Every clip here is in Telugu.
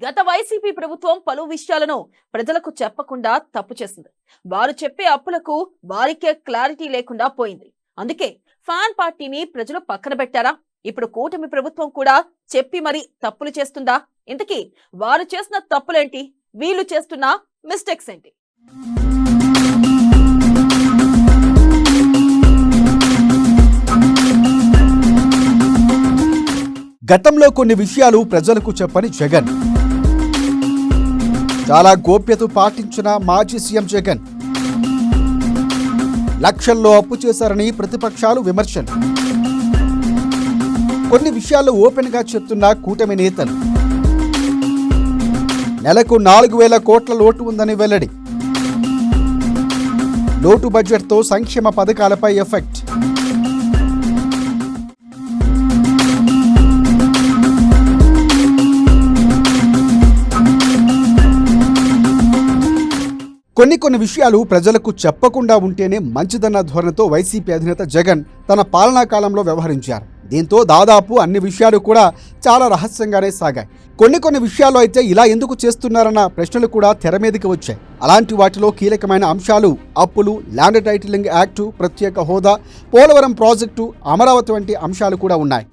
గత వైసీపీ ప్రభుత్వం పలు విషయాలను ప్రజలకు చెప్పకుండా తప్పు చేసింది. వారు చెప్పే అప్పులకు వారికే క్లారిటీ లేకుండా పోయింది. అందుకే ఫ్యాన్ పార్టీని ప్రజలు పక్కన పెట్టారా? ఇప్పుడు కూటమి ప్రభుత్వం కూడా చెప్పి మరి తప్పులు చేస్తుందా? ఇంతకీ వారు చేసిన తప్పులేంటి? వీళ్ళు చేస్తున్న మిస్టేక్స్ ఏంటి? గతంలో కొన్ని విషయాలు ప్రజలకు చెప్పని జగన్, చాలా గోప్యత పాటించిన మాజీ సీఎం జగన్, లక్షల్లో అప్పు చేశారని ప్రతిపక్షాలు విమర్శలు, కొన్ని విషయాలు ఓపెన్ గా చెప్తున్న కూటమి నేతలు, నెలకు 4,000 కోట్ల లోటు ఉందని వెల్లడి, లోటు బడ్జెట్తో సంక్షేమ పథకాలపై ఎఫెక్ట్. కొన్ని విషయాలు ప్రజలకు చెప్పకుండా ఉంటేనే మంచిదన్న ధోరణితో వైసీపీ అధినేత జగన్ తన పాలనా కాలంలో వ్యవహరించారు. దీంతో దాదాపు అన్ని విషయాలు కూడా చాలా రహస్యంగానే సాగాయి. కొన్ని విషయాలు అయితే ఇలా ఎందుకు చేస్తున్నారన్న ప్రశ్నలు కూడా తెర మీదకి వచ్చాయి. అలాంటి వాటిలో కీలకమైన అంశాలు అప్పులు, ల్యాండ్ టైటిలింగ్ యాక్టు, ప్రత్యేక హోదా, పోలవరం ప్రాజెక్టు, అమరావతి వంటి అంశాలు కూడా ఉన్నాయి.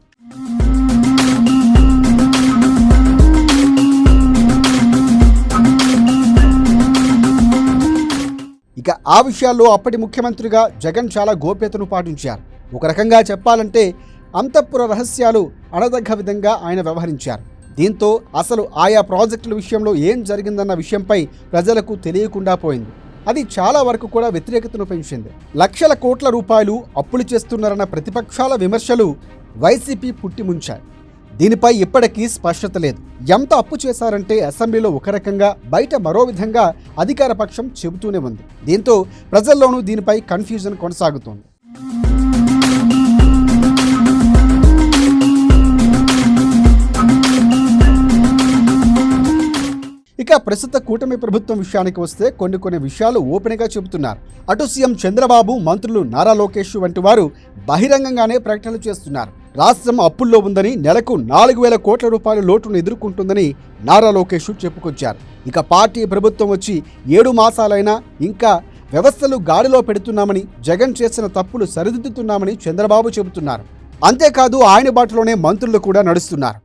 ఇక ఆ విషయాల్లో అప్పటి ముఖ్యమంత్రిగా జగన్ చాలా గోప్యతను పాటించారు. ఒక రకంగా చెప్పాలంటే అంతఃపుర రహస్యాలు అనదగ్గ విధంగా ఆయన వ్యవహరించారు. దీంతో అసలు ఆయా ప్రాజెక్టుల విషయంలో ఏం జరిగిందన్న విషయంపై ప్రజలకు తెలియకుండా పోయింది. అది చాలా వరకు కూడా వ్యతిరేకతను పెంచింది. లక్షల కోట్ల రూపాయలు అప్పులు చేస్తున్నారన్న ప్రతిపక్షాల విమర్శలు వైసీపీ పుట్టిముంచాయి. దీనిపై ఇప్పటికీ స్పష్టత లేదు. ఎంత అప్పు చేశారంటే అసెంబ్లీలో ఒక రకంగా, బయట మరో విధంగా అధికార పక్షం చెబుతూనే ఉంది. దీంతో ప్రజల్లోనూ దీనిపై కన్ఫ్యూజన్ కొనసాగుతోంది. ఇక ప్రస్తుత కూటమి ప్రభుత్వం విషయానికి వస్తే కొన్ని విషయాలు ఓపెన్గా చెబుతున్నారు. అటు సీఎం చంద్రబాబు, మంత్రులు నారా లోకేష్ వంటి వారు బహిరంగంగానే ప్రకటనలు చేస్తున్నారు. రాష్ట్రం అప్పుల్లో ఉందని, నెలకు 4,000 కోట్ల రూపాయల లోటును ఎదుర్కొంటుందని నారా లోకేష్ చెప్పుకొచ్చారు. ఇక పార్టీ ప్రభుత్వం వచ్చి 7 మాసాలైనా ఇంకా వ్యవస్థలు గాడిలో పెడుతున్నామని, జగన్ చేసిన తప్పులు సరిదిద్దుతున్నామని చంద్రబాబు చెబుతున్నారు. అంతేకాదు ఆయన బాటలోనే మంత్రులు కూడా నడుస్తున్నారు.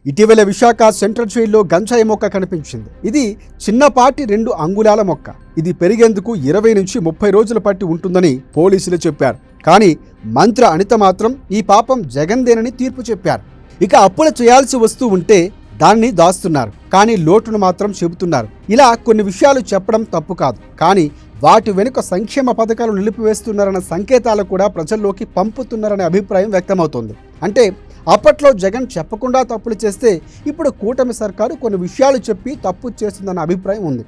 ఇటీవల విశాఖ సెంట్రల్ జైల్లో గంజాయి మొక్క కనిపించింది. ఇది చిన్నపాటి 2 అంగుళాల మొక్క. ఇది పెరిగేందుకు 20 నుంచి 30 రోజుల పట్టి ఉంటుందని పోలీసులు చెప్పారు. కానీ మంత్రి అనిత మాత్రం ఈ పాపం జగన్దేనని తీర్పు చెప్పారు. ఇక అప్పులు చేయాల్సి వస్తూ ఉంటే దాన్ని దాస్తున్నారు, కానీ లోటును మాత్రం చెబుతున్నారు. ఇలా కొన్ని విషయాలు చెప్పడం తప్పు కాదు, కానీ వాటి వెనుక సంక్షేమ పథకాలు నిలిపివేస్తున్నారన్న సంకేతాలు కూడా ప్రజల్లోకి పంపుతున్నారనే అభిప్రాయం వ్యక్తమవుతోంది. అంటే అప్పట్లో జగన్ చెప్పకుండా తప్పులు చేస్తే ఇప్పుడు కూటమి సర్కారు కొన్ని విషయాలు చెప్పి తప్పు చేస్తుందన్న అభిప్రాయం ఉంది.